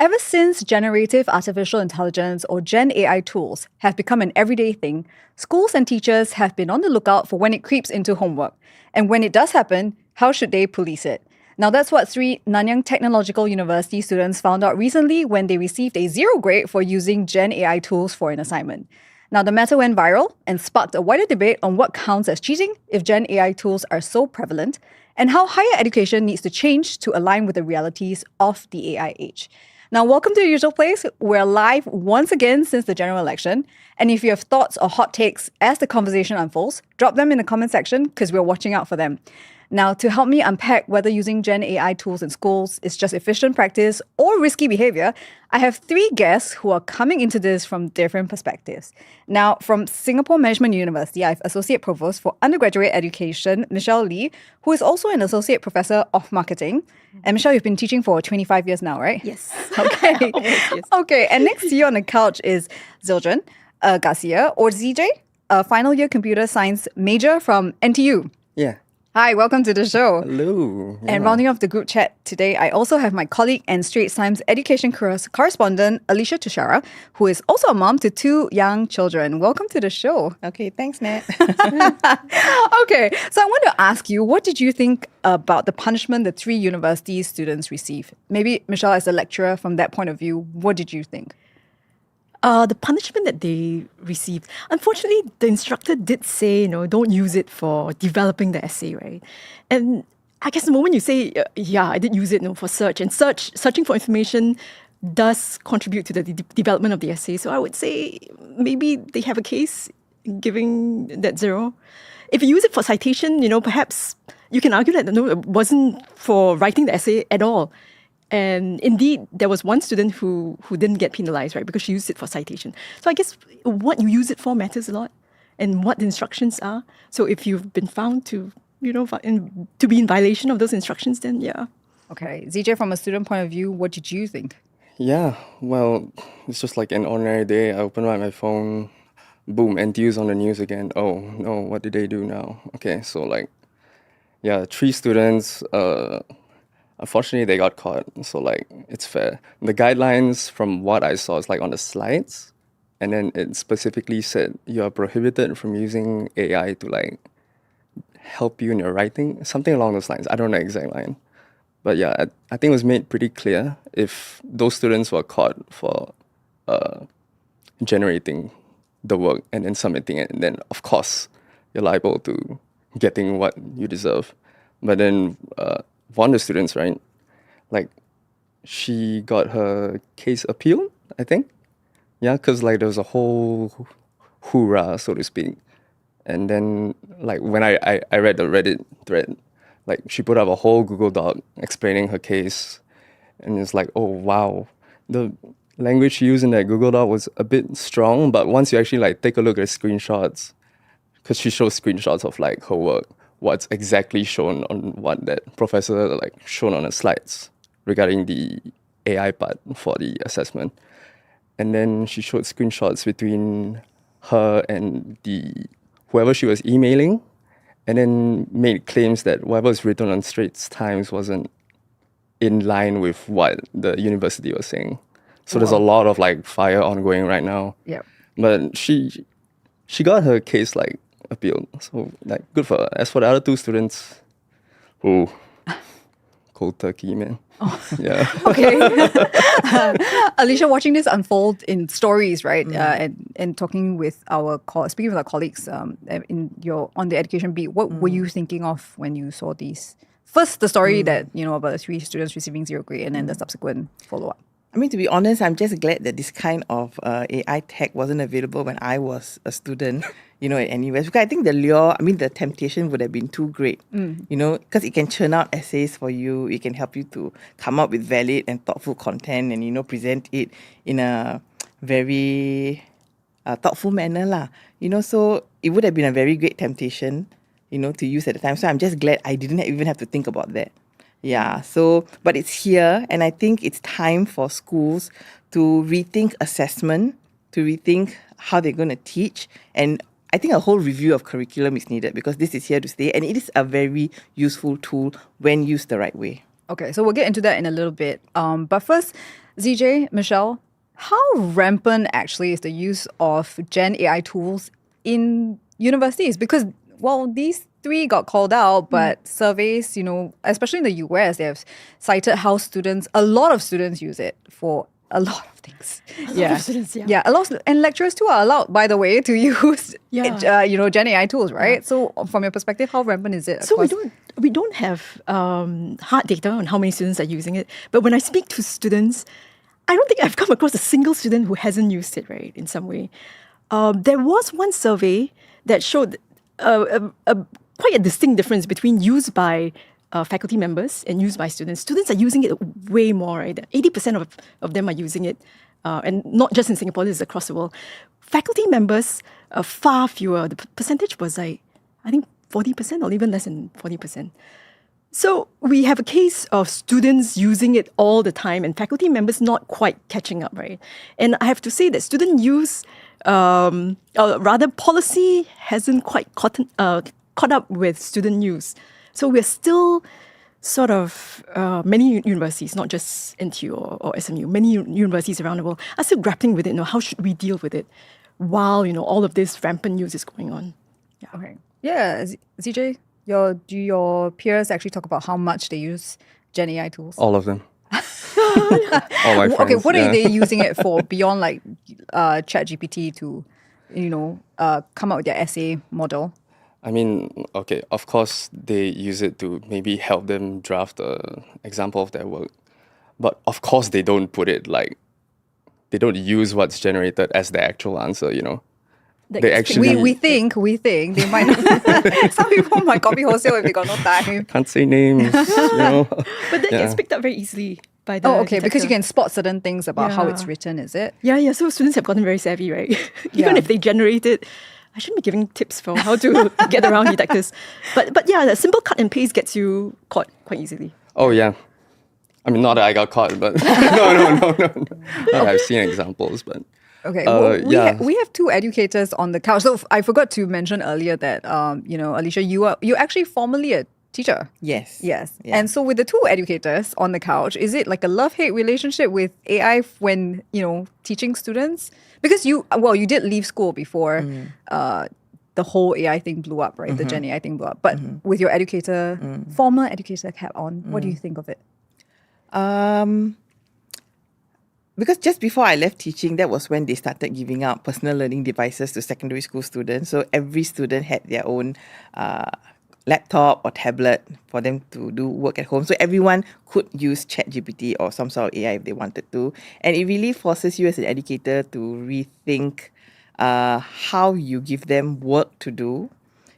ever since generative artificial intelligence or Gen AI tools have become an everyday thing, schools and teachers have been on the lookout for when it creeps into homework. And when it does happen, how should they police it? Now, that's what three Nanyang Technological University students found out recently when they received a 0 grade for using Gen AI tools for an assignment. Now, the matter went viral and sparked a wider debate on what counts as cheating if Gen AI tools are so prevalent, and how higher education needs to change to align with the realities of the AI age. Now, welcome to the usual place. We're live once again since the general election. And if you have thoughts or hot takes as the conversation unfolds, drop them in the comment section because we're watching out for them. Now, to help me unpack whether using Gen AI tools in schools is just efficient practice or risky behavior, I have three guests who are coming into this from different perspectives. Now, from Singapore Management University, I have Associate Provost for Undergraduate Education, Michelle Lee, who is also an Associate Professor of Marketing. And Michelle, you've been teaching for 25 years now, right? Yes. Okay. Yes. Okay, and next to you on the couch is Zildjian Garcia, or ZJ, a final year computer science major from NTU. Yeah. Hi, welcome to the show. Hello. And rounding off the group chat today, I also have my colleague and Straits Times education correspondent, Elisha who is also a mom to two young children. Welcome to the show. Okay, thanks, Nat. Okay, so I want to ask you, what did you think about the punishment the three university students received? Maybe, Michelle, as a lecturer, from that point of view, what did you think? The punishment that they received, unfortunately, the instructor did say, don't use it for developing the essay, right? And I guess the moment you say, I did use it for search, and searching for information does contribute to the development of the essay. So I would say maybe they have a case giving that 0. If you use it for citation, perhaps you can argue that no, it wasn't for writing the essay at all. And indeed, there was one student who didn't get penalized, right, because she used it for citation. So I guess what you use it for matters a lot, and what the instructions are. So if you've been found to, to be in violation of those instructions, then yeah. Okay, ZJ, from a student point of view, what did you think? Yeah, well, it's just like an ordinary day. I open up my phone, boom, NTU's on the news again. Oh, no, what did they do now? Okay, so 3 students, unfortunately, they got caught, so it's fair. The guidelines from what I saw is on the slides, and then it specifically said you are prohibited from using AI to help you in your writing, something along those lines. I don't know the exact line, but yeah, I think it was made pretty clear if those students were caught for generating the work and then submitting it, and then of course you're liable to getting what you deserve. But then one of the students, right, she got her case appealed, I think. Yeah, because there was a whole hoorah, so to speak. And then when I read the Reddit thread, she put up a whole Google Doc explaining her case. And it's oh, wow. The language she used in that Google Doc was a bit strong, but once you actually take a look at screenshots, because she shows screenshots of her work, what's exactly shown on what that professor shown on the slides regarding the AI part for the assessment. And then she showed screenshots between her and whoever she was emailing, and then made claims that whatever was written on Straits Times wasn't in line with what the university was saying. So there's a lot of fire ongoing right now. Yeah. But she got her case appealed. So good for her. As for the other 2 students, cold turkey, man. Oh. Yeah. Okay. Alicia, watching this unfold in stories, right? And talking with speaking with our colleagues on the education beat, what were you thinking of when you saw these? First, the story that, about the 3 students receiving 0 grade, and then the subsequent follow-up. I mean, to be honest, I'm just glad that this kind of AI tech wasn't available when I was a student, at NUS. Because I think the temptation would have been too great, because it can churn out essays for you. It can help you to come up with valid and thoughtful content and, present it in a very thoughtful manner. So it would have been a very great temptation, to use at the time. So I'm just glad I didn't even have to think about that. Yeah, but it's here, and I think it's time for schools to rethink assessment, to rethink how they're going to teach, and I think a whole review of curriculum is needed because this is here to stay, and it is a very useful tool when used the right way. Okay, so we'll get into that in a little bit. But first, ZJ, Michelle, how rampant actually is the use of Gen AI tools in universities? Because, well, these three got called out, but surveys, especially in the US, they have cited how a lot of students use it for a lot of things. A lot of students, Yeah, a lot and lecturers too are allowed, by the way, to use Yeah. Gen AI tools, right? So from your perspective, how rampant is it? So we don't have hard data on how many students are using it. But when I speak to students, I don't think I've come across a single student who hasn't used it, right, in some way. There was one survey that showed quite a distinct difference between use by faculty members and used by students. Students are using it way more, right? 80% of them are using it, and not just in Singapore, this is across the world. Faculty members, far fewer. The percentage was I think 40% or even less than 40%. So we have a case of students using it all the time and faculty members not quite catching up, right? And I have to say that student use, rather policy hasn't quite caught up with student use. So we're still sort of, many universities, not just NTU or SMU, many universities around the world are still grappling with it. How should we deal with it while, all of this rampant use is going on? Yeah. Okay. Yeah, ZJ, do your peers actually talk about how much they use Gen AI tools? All of them. All my friends. Okay, what yeah. are they using it for beyond like ChatGPT to, come up with their essay model? I mean, okay, of course they use it to maybe help them draft an example of their work. But of course they don't they don't use what's generated as the actual answer, They actually... We think they might not. Some people might copy wholesale if they got no time. Can't say names, But that gets picked up very easily by the okay, because you can spot certain things about how it's Yeah. written, is it? Yeah. So students have gotten very savvy, right? Even Yeah. if they generate it, I shouldn't be giving tips for how to get around detectors. But yeah, the simple cut and paste gets you caught quite easily. Oh, yeah. I mean, not that I got caught, but no. Not that I've seen examples, but... Okay, yeah. we have two educators on the couch. So I forgot to mention earlier that Elisha, you're actually formerly a teacher. Yes. Yes. Yeah. And so with the two educators on the couch, is it like a love-hate relationship with AI when, teaching students? Because you did leave school before the whole AI thing blew up, right? The Gen AI thing blew up. But with your former educator cap on, what do you think of it? Because just before I left teaching, that was when they started giving out personal learning devices to secondary school students. So every student had their own laptop or tablet for them to do work at home. So everyone could use ChatGPT or some sort of AI if they wanted to. And it really forces you as an educator to rethink how you give them work to do.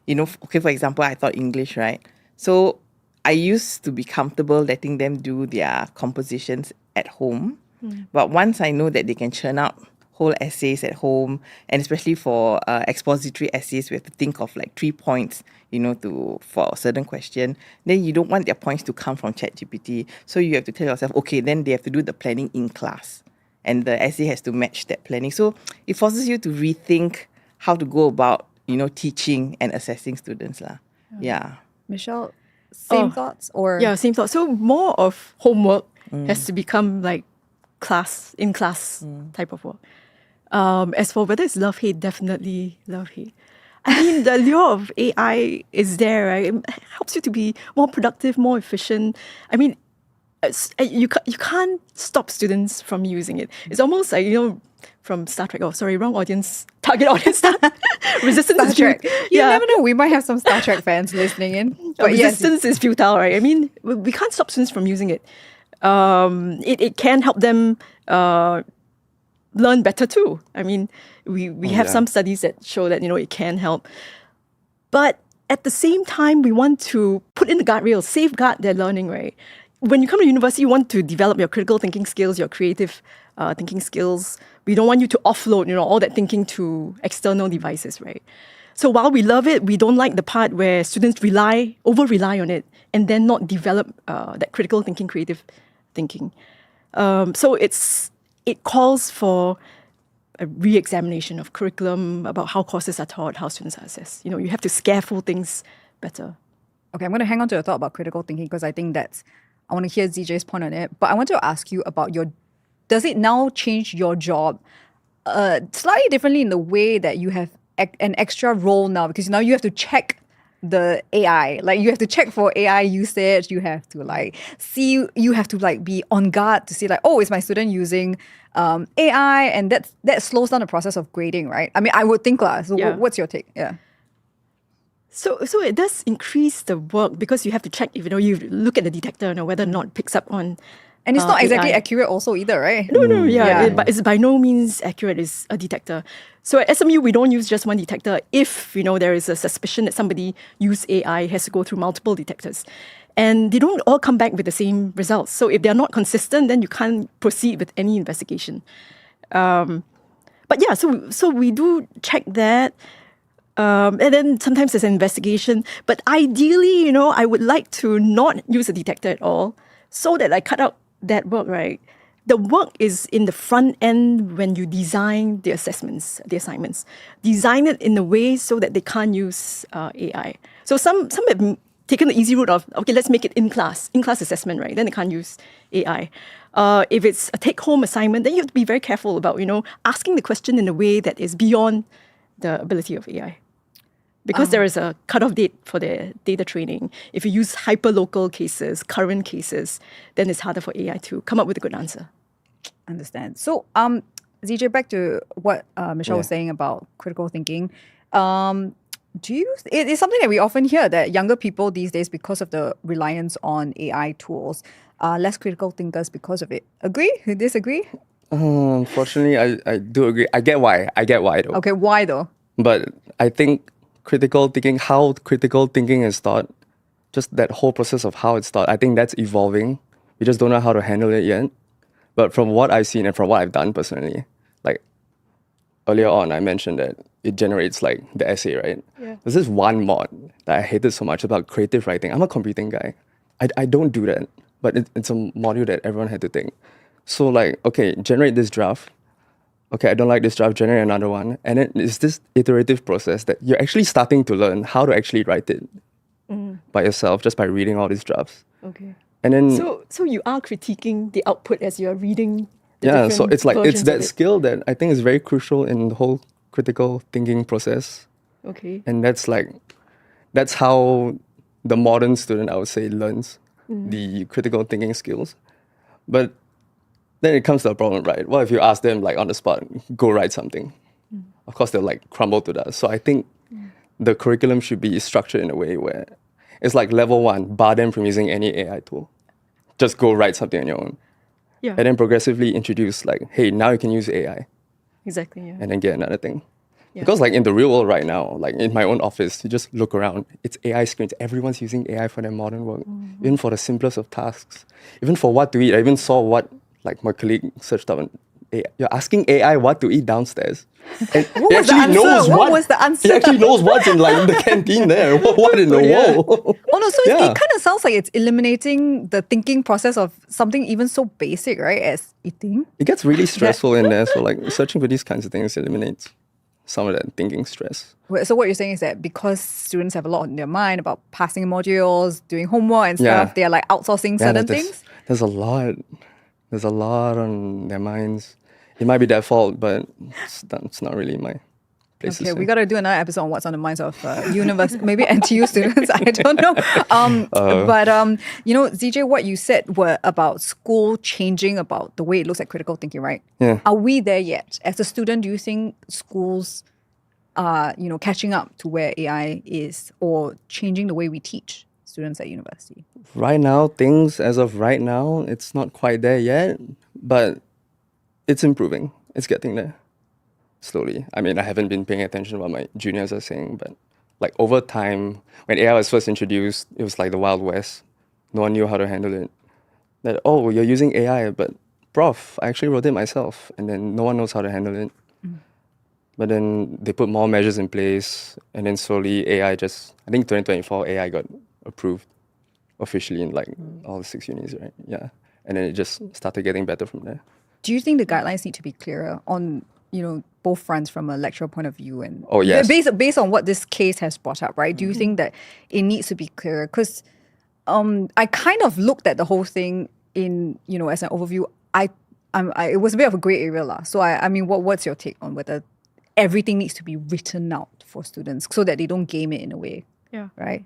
For example, I taught English, right? So I used to be comfortable letting them do their compositions at home. But once I know that they can churn out whole essays at home, and especially for expository essays, we have to think of like 3 points, for a certain question. Then you don't want their points to come from ChatGPT. So you have to tell yourself, okay, then they have to do the planning in class. And the essay has to match that planning. So it forces you to rethink how to go about, teaching and assessing students. Yeah. Michelle, same thoughts? Or Yeah, same thought. So more of homework has to become like in class type of work. As for whether it's love-hate, definitely love-hate. I mean, the lure of AI is there, right? It helps you to be more productive, more efficient. I mean, you can't stop students from using it. It's almost like, from Star Trek. Oh, sorry, wrong audience. Target audience. Resistance Star is Trek. futile. You never know. We might have some Star Trek fans listening in. But Resistance is futile, right? I mean, we can't stop students from using it. It can help them learn better too. I mean, we have some studies that show that, it can help. But at the same time, we want to put in the guardrails, safeguard their learning, right? When you come to university, you want to develop your critical thinking skills, your creative thinking skills. We don't want you to offload, all that thinking to external devices, right? So while we love it, we don't like the part where students over-rely on it and then not develop that critical thinking, creative thinking. So it calls for a re-examination of curriculum about how courses are taught, how students are assessed. You have to scaffold things better. Okay, I'm going to hang on to your thought about critical thinking because I think I want to hear ZJ's point on it. But I want to ask you about your does it now change your job slightly differently in the way that you have an extra role now? Because now you have to check the AI, like you have to check for AI usage. You have to like see, you have to like be on guard to see like, oh, is my student using AI? And that slows down the process of grading, right? I mean, I would think lah. So Yeah. what's your take? Yeah. So it does increase the work because you have to check if you look at the detector, whether or not it picks up on. And it's not exactly AI. accurate also either, right? No, Yeah. but it's by no means accurate as a detector. So at SMU, we don't use just one detector. If, there is a suspicion that somebody used AI, it has to go through multiple detectors. And they don't all come back with the same results. So if they're not consistent, then you can't proceed with any investigation. But yeah, so we do check that. And then sometimes there's an investigation. But ideally, I would like to not use a detector at all so that I cut out that work, right? The work is in the front end when you design the assessments, the assignments. Design it in a way so that they can't use AI. So some have taken the easy route of, okay, let's make it in-class assessment, right? Then they can't use AI. If it's a take-home assignment, then you have to be very careful about, asking the question in a way that is beyond the ability of AI. Because there is a cutoff date for the data training. If you use hyperlocal cases, current cases, then it's harder for AI to come up with a good answer. Understand. So, ZJ, back to what Michelle was saying about critical thinking. It is something that we often hear that younger people these days, because of the reliance on AI tools, are less critical thinkers because of it. Agree? Disagree? Unfortunately, I do agree. I get why though. Okay, why though? But I think how critical thinking is taught, just that whole process of how it's taught, I think that's evolving. We just don't know how to handle it yet. But from what I've seen and from what I've done personally, like earlier on, I mentioned that it generates like the essay, right? Yeah. There's this one mod that I hated so much about creative writing. I'm a computing guy. I don't do that, but it's a module that everyone had to take. So like, okay, generate this draft. Okay, I don't like this draft, generate another one. And then it's this iterative process that you're actually starting to learn how to actually write it by yourself, just by reading all these drafts. Okay. And then So you are critiquing the output as you're reading the yeah, so different it's like it's versions that of it. skill that I think is very crucial in the whole critical thinking process. Okay. And that's how the modern student, I would say, learns the critical thinking skills. But then it comes to a problem, right? What if you ask them like on the spot, go write something? Of course, they'll like crumble to dust. So I think the curriculum should be structured in a way where it's like level 1, bar them from using any AI tool. Just go write something on your own. Yeah. And then progressively introduce like, hey, now you can use AI. Exactly. Yeah. And then get another thing. Yeah. Because like in the real world right now, like in my own office, you just look around, it's AI screens. Everyone's using AI for their modern work, even for the simplest of tasks. Even for what to eat. I even saw what like my colleague searched up on AI. You're asking AI what to eat downstairs. And What was the answer? What was the answer? He actually knows what's in like the canteen there. What in the world? Oh no, so Yeah. it kind of sounds like it's eliminating the thinking process of something even so basic, right, as eating. It gets really stressful in there. So like searching for these kinds of things eliminates some of that thinking stress. So what you're saying is that because students have a lot on their mind about passing modules, doing homework and stuff, Yeah. they're like outsourcing certain things. There's a lot. There's a lot on their minds. It might be their fault, but it's not really my place to Okay, say. we got to do another episode on what's on the minds of university, maybe NTU students. I don't know. But ZJ, what you said were about school changing about the way it looks at critical thinking, right? Yeah. Are we there yet? As a student, do you think schools are, catching up to where AI is, or changing the way we teach students at university? Right now, as of right now, it's not quite there yet, but it's improving. It's getting there. Slowly. I mean, I haven't been paying attention to what my juniors are saying, but like over time, when AI was first introduced, it was like the Wild West. No one knew how to handle it. That, oh, you're using AI, but prof, I actually wrote it myself, and then no one knows how to handle it. But then they put more measures in place, and then slowly I think 2024 AI got approved officially in like all the 6 unis, right? Yeah. And then it just started getting better from there. Do you think the guidelines need to be clearer on, both fronts from a lecturer point of view? And Oh, yes. based on what this case has brought up, right? Do you think that it needs to be clearer? Because I kind of looked at the whole thing in, as an overview. it was a bit of a grey area lah. So I mean, what's your take on whether everything needs to be written out for students so that they don't game it in a way? Yeah. Right.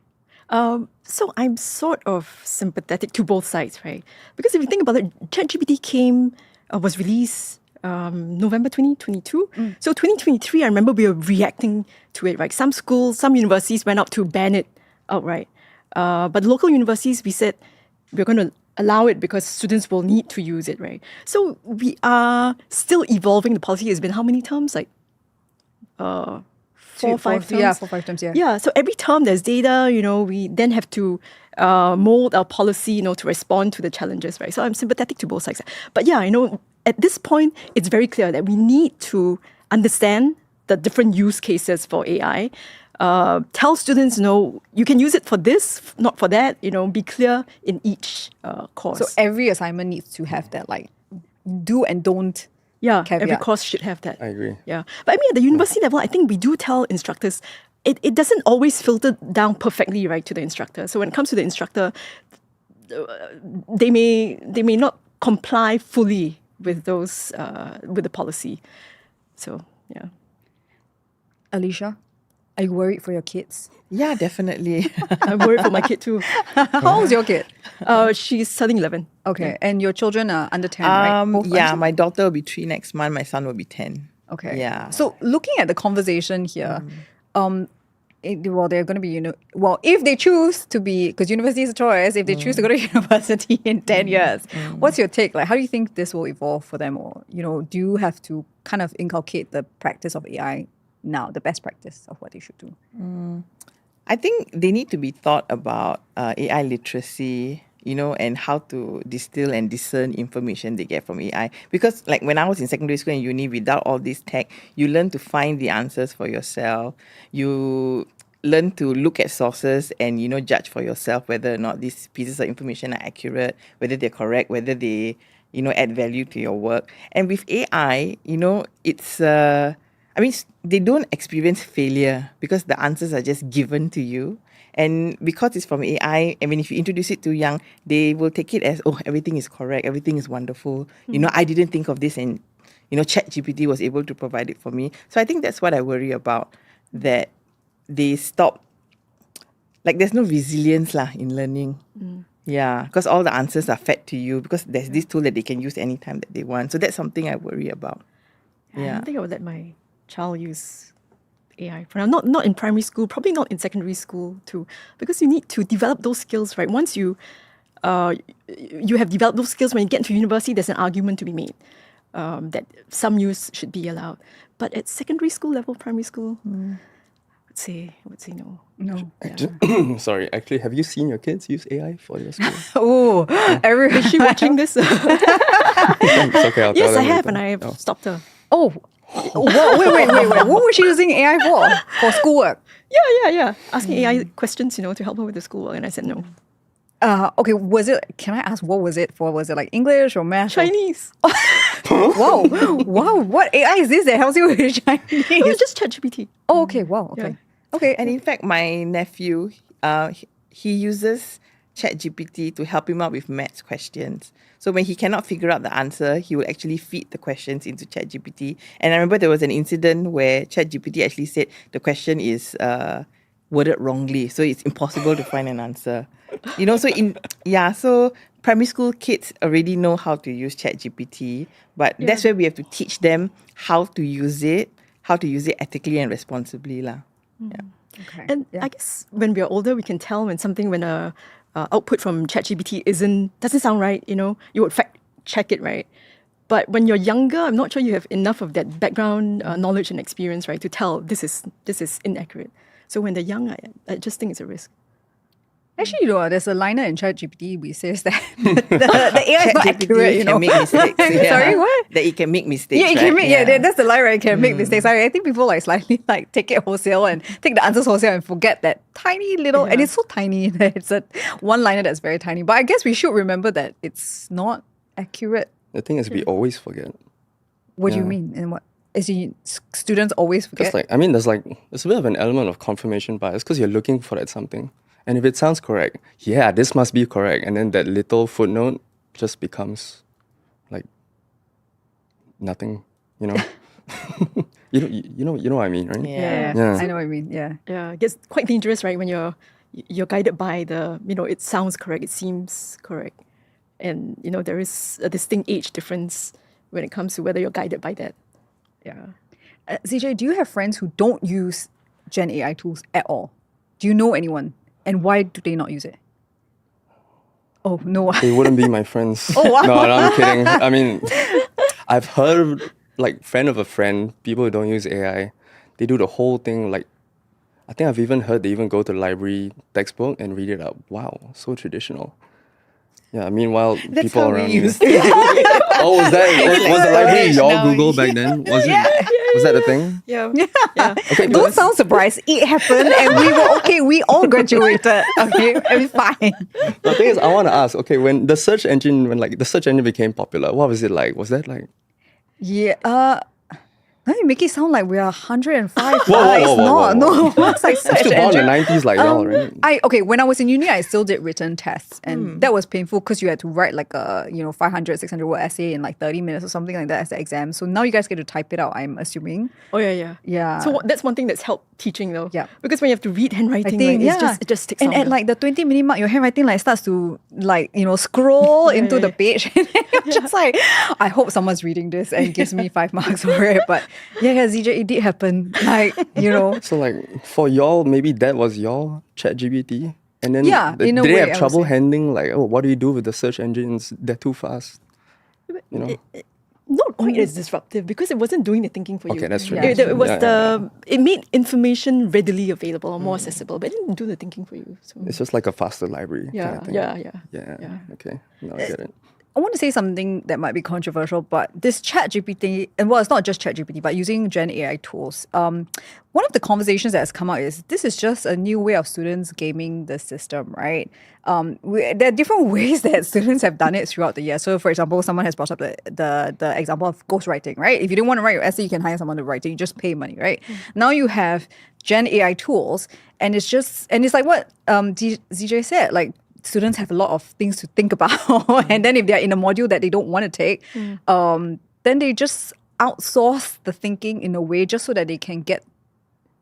So I'm sort of sympathetic to both sides, right? Because if you think about it, ChatGPT was released November 2022. So 2023, I remember we were reacting to it, right? Some schools, some universities went up to ban it outright. But local universities, we said we're going to allow it because students will need to use it, right? So we are still evolving the policy. It's been how many terms? Like 4 or 5 terms? Yeah, 4 or 5 terms, yeah. Yeah, so every term there's data, we then have to mold our policy, to respond to the challenges, right? So I'm sympathetic to both sides. But yeah, at this point, it's very clear that we need to understand the different use cases for AI. Tell students, you can use it for this, not for that, be clear in each course. So every assignment needs to have that, like, do and don't. Yeah, caveat. every course should have that. I agree. Yeah. But I mean, at the university level, I think we do tell instructors, it doesn't always filter down perfectly, right, to the instructor. So when it comes to the instructor, they may not comply fully with those, with the policy. So, yeah. Alicia, are you worried for your kids? Yeah, definitely. I'm worried for my kid too. How old's your kid? She's turning 11. Okay, and your children are under 10, right? Both Yeah, under- my daughter will be 3 next month. My son will be 10. Okay. Yeah. So looking at the conversation here, well, they're going to be, if they choose to be, because university is a choice, if they choose to go to university in 10 years, what's your take? Like, how do you think this will evolve for them? Or, do you have to kind of inculcate the practice of AI now, the best practice of what they should do? I think they need to be taught about AI literacy, and how to distill and discern information they get from AI. Because like when I was in secondary school and uni, without all this tech, you learn to find the answers for yourself. You learn to look at sources and, judge for yourself whether or not these pieces of information are accurate, whether they're correct, whether they, add value to your work. And with AI, it's... they don't experience failure because the answers are just given to you. And because it's from AI, if you introduce it too young, they will take it as, everything is correct, everything is wonderful. I didn't think of this and, ChatGPT was able to provide it for me. So I think that's what I worry about, that they stop, like there's no resilience in learning. Yeah, because all the answers are fed to you because there's this tool that they can use anytime that they want. So that's something I worry about. I don't think I would let my child use AI for now. Not in primary school, probably not in secondary school too, because you need to develop those skills, right? Once you have developed those skills, when you get into university, there's an argument to be made that some use should be allowed. But at secondary school level, primary school, I would say no. No. Sorry, actually, have you seen your kids use AI for your school? Oh, Is she watching this? It's okay, I'll tell Yes, I them have, later. and I have stopped her. Oh, wait. What was she using AI for? For schoolwork? Yeah. Asking AI questions, to help her with the schoolwork, and I said no. Okay, can I ask what was it for? Was it like English or math? Chinese. Wow. What AI is this that helps you with Chinese? It was just ChatGPT. Oh, okay, wow, okay. Yeah. Okay, And in fact, my nephew, he uses ChatGPT to help him out with maths questions. So when he cannot figure out the answer, he will actually feed the questions into ChatGPT. And I remember there was an incident where ChatGPT actually said the question is worded wrongly, so it's impossible to find an answer. So primary school kids already know how to use ChatGPT, but that's where we have to teach them how to use it ethically and responsibly, lah. Yeah. okay. And I guess when we're older, we can tell when a output from ChatGPT doesn't sound right. You would fact check it, right? But when you're younger, I'm not sure you have enough of that background knowledge and experience, right, to tell this is inaccurate. So when they're young, I just think it's a risk. Actually, there's a liner in ChatGPT which says that the AI is not accurate, Can make mistakes. Yeah. Sorry, what? That it can make mistakes. Yeah, it right? can make, that's the line, right? It can make mistakes. I think people slightly take it wholesale and take the answers wholesale and forget that tiny little, and it's so tiny that it's a one-liner that's very tiny. But I guess we should remember that it's not accurate. The thing is, we always forget. What do you mean? And what? Is students always forget? There's a bit of an element of confirmation bias because you're looking for that something. And if it sounds correct, this must be correct. And then that little footnote just becomes nothing, you know. you know what I mean, right? Yeah. Yeah. I know what I mean. Yeah. Yeah, it gets quite dangerous, right? When you're guided by the, it sounds correct, it seems correct. And, there is a distinct age difference when it comes to whether you're guided by that. Yeah. CJ, do you have friends who don't use Gen AI tools at all? Do you know anyone? And why do they not use it? Oh, no. They wouldn't be my friends. Oh, wow. No, I'm kidding. I mean, I've heard, like, friend of a friend, people who don't use AI, they do the whole thing, like, I think I've even heard they even go to the library textbook and read it out. Wow, so traditional. Yeah, meanwhile, That's people how around we me. used it. Oh, was the library your Google back then? Was that a thing? Yeah. Okay, but Don't sound surprised. It happened and we were okay. We all graduated. Okay, it's fine. the thing is, I want to ask. Okay, when the search engine became popular, what was it like? Was that like? Yeah. Now you make it sound like we are 105. Whoa, It's whoa, not. whoa. No, it's like I'm search still born in the engine. 90s, like y'all, right? When I was in uni, I still did written tests, and that was painful because you had to write like a 500, 600 word essay in like 30 minutes or something like that as the exam. So now you guys get to type it out, I'm assuming. Oh, yeah. Yeah. So that's one thing that's helped teaching, though. Yeah. Because when you have to read handwriting, it just takes and longer. at like the 20-minute mark, your handwriting like starts to scroll into the page, and I'm just like, I hope someone's reading this and gives me 5 marks for it. But yeah, ZJ, it did happen. Like So like for y'all, maybe that was your ChatGPT, and then Yeah, in a did they way, I have would trouble say. handling like, oh, what do you do with the search engines? They're too fast. Not quite as disruptive because it wasn't doing the thinking for you. Okay, that's true. Yeah. It was Yeah. it made information readily available or more accessible, but it didn't do the thinking for you. So It's just like a faster library. kind of thing. yeah. Yeah. Okay. No, I get it. I want to say something that might be controversial, but this ChatGPT, and well, it's not just ChatGPT, but using Gen AI tools. One of the conversations that has come out is this is just a new way of students gaming the system, right? There are different ways that students have done it throughout the year. So, for example, someone has brought up the example of ghostwriting, right? If you didn't want to write your essay, you can hire someone to write it. You just pay money, right? Now you have Gen AI tools, and it's like what ZJ said, like, students have a lot of things to think about. And then if they're in a module that they don't want to take, then they just outsource the thinking in a way just so that they can get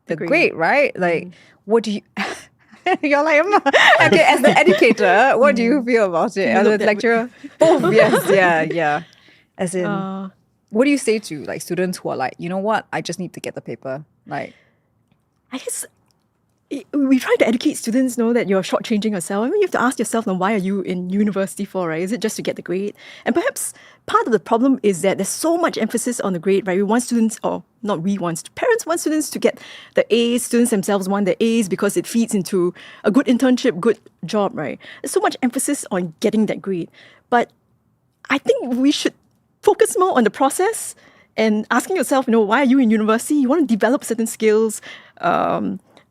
the grade, right? Like, what do you... You're like, okay, as the educator, what do you feel about it? As a lecturer? Both, yes, yeah. As in, what do you say to like students who are like, you know what, I just need to get the paper? Like, I guess we try to educate students know that you're shortchanging yourself. I mean, you have to ask yourself, now, why are you in university for, right? Is it just to get the grade? And perhaps part of the problem is that there's so much emphasis on the grade, right? We want students, or not we want, parents want students to get the A's. Students themselves want the A's because it feeds into a good internship, good job, right? There's so much emphasis on getting that grade. But I think we should focus more on the process and asking yourself, why are you in university? You want to develop certain skills,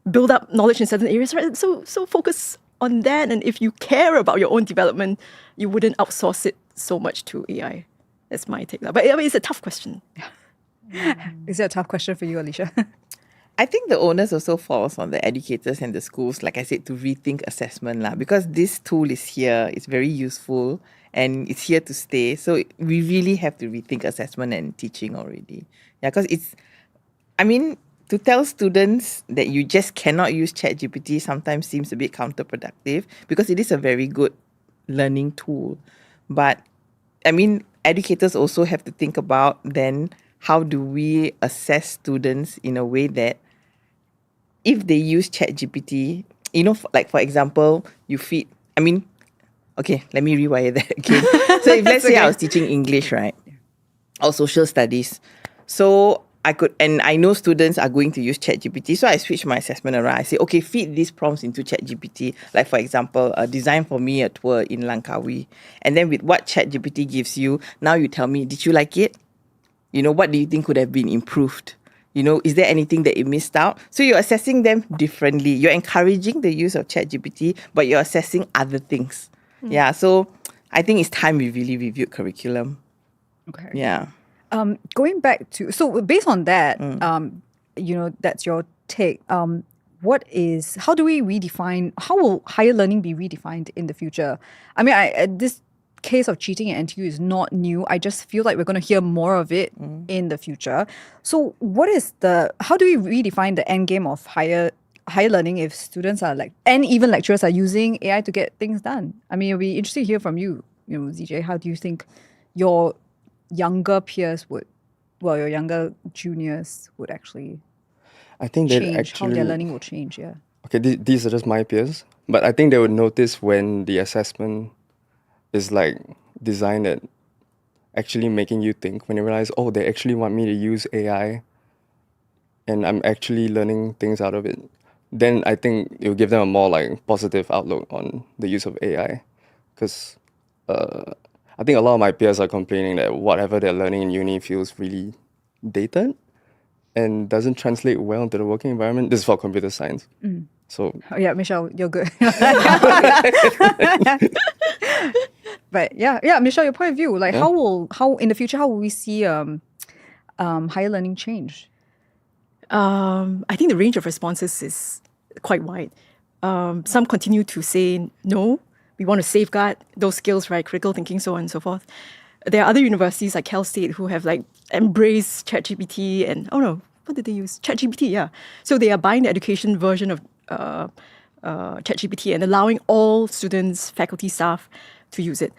build up knowledge in certain areas, right? So focus on that. And if you care about your own development, you wouldn't outsource it so much to AI. That's my take. But I mean, it's a tough question. is it a tough question for you, Elisha? I think the onus also falls on the educators and the schools, like I said, to rethink assessment because this tool is here, it's very useful, and it's here to stay. So we really have to rethink assessment and teaching already. Yeah, because to tell students that you just cannot use ChatGPT sometimes seems a bit counterproductive because it is a very good learning tool. But educators also have to think about then how do we assess students in a way that if they use ChatGPT, like for example, you feed, okay, let me rewire that again. So if let's say I was teaching English, right, or social studies, so I could, and I know students are going to use ChatGPT, so I switch my assessment around. I say, okay, feed these prompts into ChatGPT. Like for example, design for me a tour in Langkawi. And then with what ChatGPT gives you, now you tell me, did you like it? What do you think could have been improved? Is there anything that you missed out? So you're assessing them differently. You're encouraging the use of ChatGPT, but you're assessing other things. Yeah, so I think it's time we really reviewed curriculum. Okay. Yeah. Going back to, so based on that, that's your take. How do we redefine, how will higher learning be redefined in the future? This case of cheating at NTU is not new. I just feel like we're going to hear more of it in the future. So how do we redefine the end game of higher learning if students are and even lecturers are using AI to get things done? I mean, it'll be interesting to hear from you, ZJ. How do you think your younger peers your younger juniors would actually I think that change, actually how their learning will change, yeah. Okay, these are just my peers, but I think they would notice when the assessment is designed at actually making you think, when you realize, oh, they actually want me to use AI and I'm actually learning things out of it. Then I think it will give them a more positive outlook on the use of AI. Because I think a lot of my peers are complaining that whatever they're learning in uni feels really dated and doesn't translate well into the working environment. This is for computer science. So yeah, Michelle, you're good. But yeah, Michelle, your point of view, how in the future, how will we see higher learning change? I think the range of responses is quite wide. Some continue to say no, we want to safeguard those skills, right? Critical thinking, so on and so forth. There are other universities like Cal State who have embraced ChatGPT and what did they use? ChatGPT, yeah. So they are buying the education version of ChatGPT and allowing all students, faculty, staff to use it.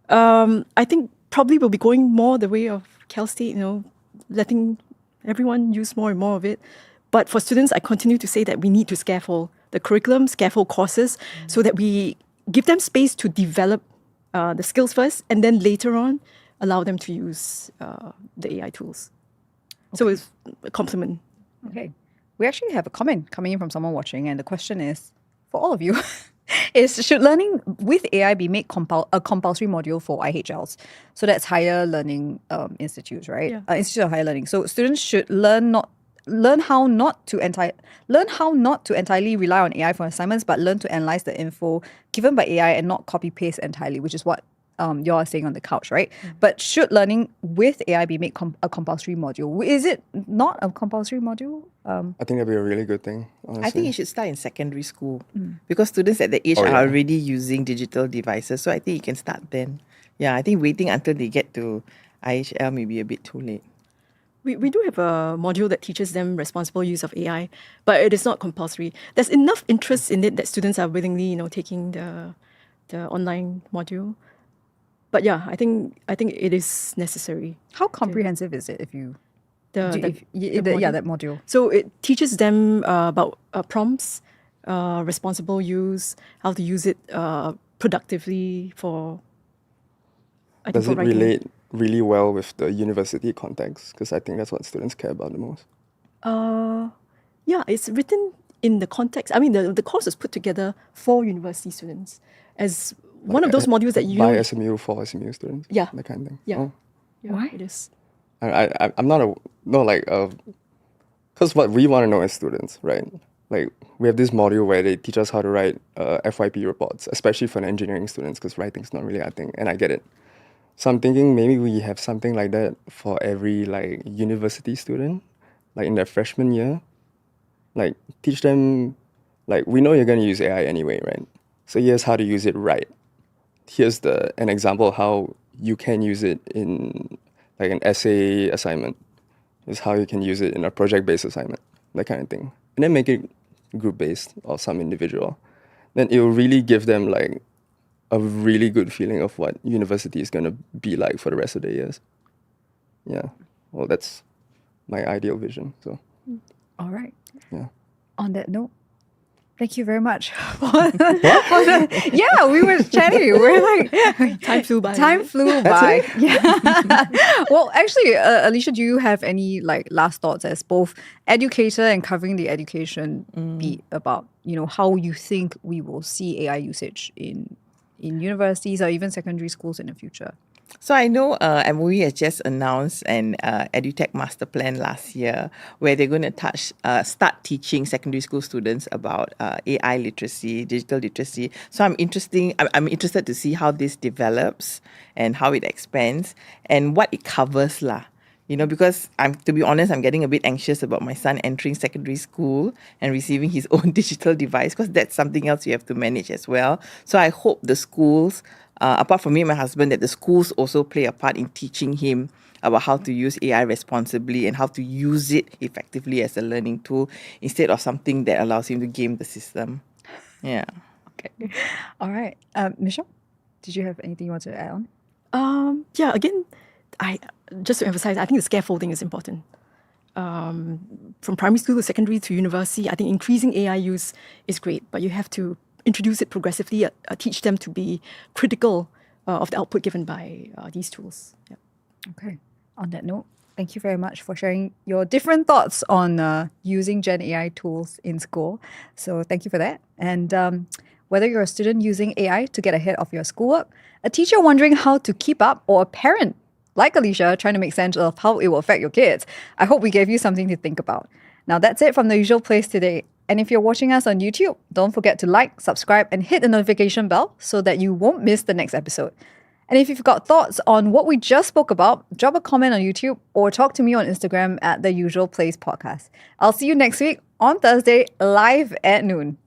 I think probably we'll be going more the way of Cal State, letting everyone use more and more of it. But for students, I continue to say that we need to scaffold the curriculum, scaffold courses, so that we give them space to develop the skills first, and then later on, allow them to use the AI tools. Okay. So it's a complement. Okay. We actually have a comment coming in from someone watching, and the question is, for all of you, should learning with AI be made a compulsory module for IHLs? So that's higher learning institutes, right? Yeah. Institute of Higher Learning. So students should learn how not to entirely rely on AI for assignments, but learn to analyze the info given by AI and not copy paste entirely, which is what you are saying on the couch, right? But should learning with AI be made a compulsory module? Is it not a compulsory module? I think that'd be a really good thing, honestly. I think it should start in secondary school because students at that age are already using digital devices. So I think you can start then. Yeah, I think waiting until they get to IHL may be a bit too late. We do have a module that teaches them responsible use of AI, but it is not compulsory. There's enough interest in it that students are willingly, taking the online module. But yeah, I think it is necessary. How comprehensive is it if you... that module? So it teaches them about prompts, responsible use, how to use it productively for... Does it relate really well with the university context? Because I think that's what students care about the most. Yeah, it's written in the context. I mean, the course is put together for university students as one of those modules that you... By SMU, for SMU students? Yeah. That kind of thing? Yeah. Oh. Yeah, why? It is. I'm not because what we want to know as students, right? We have this module where they teach us how to write FYP reports, especially for engineering students, because writing's not really our thing, and I get it. So I'm thinking maybe we have something like that for every university student, in their freshman year. Teach them, we know you're going to use AI anyway, right? So here's how to use it right. Here's an example of how you can use it in an essay assignment. Is how you can use it in a project-based assignment, that kind of thing. And then make it group-based or some individual. Then it will really give them a really good feeling of what university is going to be like for the rest of the years. Yeah. Well, that's my ideal vision. So. All right. Yeah. On that note, thank you very much. Yeah, we were chatting. We're Time flew by. Time flew by. Yeah. Well, actually, Elisha, do you have any last thoughts as both educator and covering the education beat about how you think we will see AI usage in universities or even secondary schools in the future? So I know MOE has just announced an EduTech master plan last year where they're going to start teaching secondary school students about AI literacy, digital literacy. So I'm interested to see how this develops and how it expands and what it covers lah. Because to be honest, I'm getting a bit anxious about my son entering secondary school and receiving his own digital device, because that's something else you have to manage as well. So I hope the schools, apart from me and my husband, that the schools also play a part in teaching him about how to use AI responsibly and how to use it effectively as a learning tool instead of something that allows him to game the system. Yeah. Okay. All right. Michelle, did you have anything you want to add on? Yeah, again, I just to emphasize, I think the scaffolding is important. From primary school to secondary to university, I think increasing AI use is great, but you have to introduce it progressively, teach them to be critical of the output given by these tools. Yeah. Okay. On that note, thank you very much for sharing your different thoughts on using Gen AI tools in school. So thank you for that. And whether you're a student using AI to get ahead of your schoolwork, a teacher wondering how to keep up, or a parent like Elisha trying to make sense of how it will affect your kids, I hope we gave you something to think about. Now that's it from The Usual Place today. And if you're watching us on YouTube, don't forget to like, subscribe, and hit the notification bell so that you won't miss the next episode. And if you've got thoughts on what we just spoke about, drop a comment on YouTube or talk to me on Instagram at The Usual Place Podcast. I'll see you next week on Thursday, live at noon.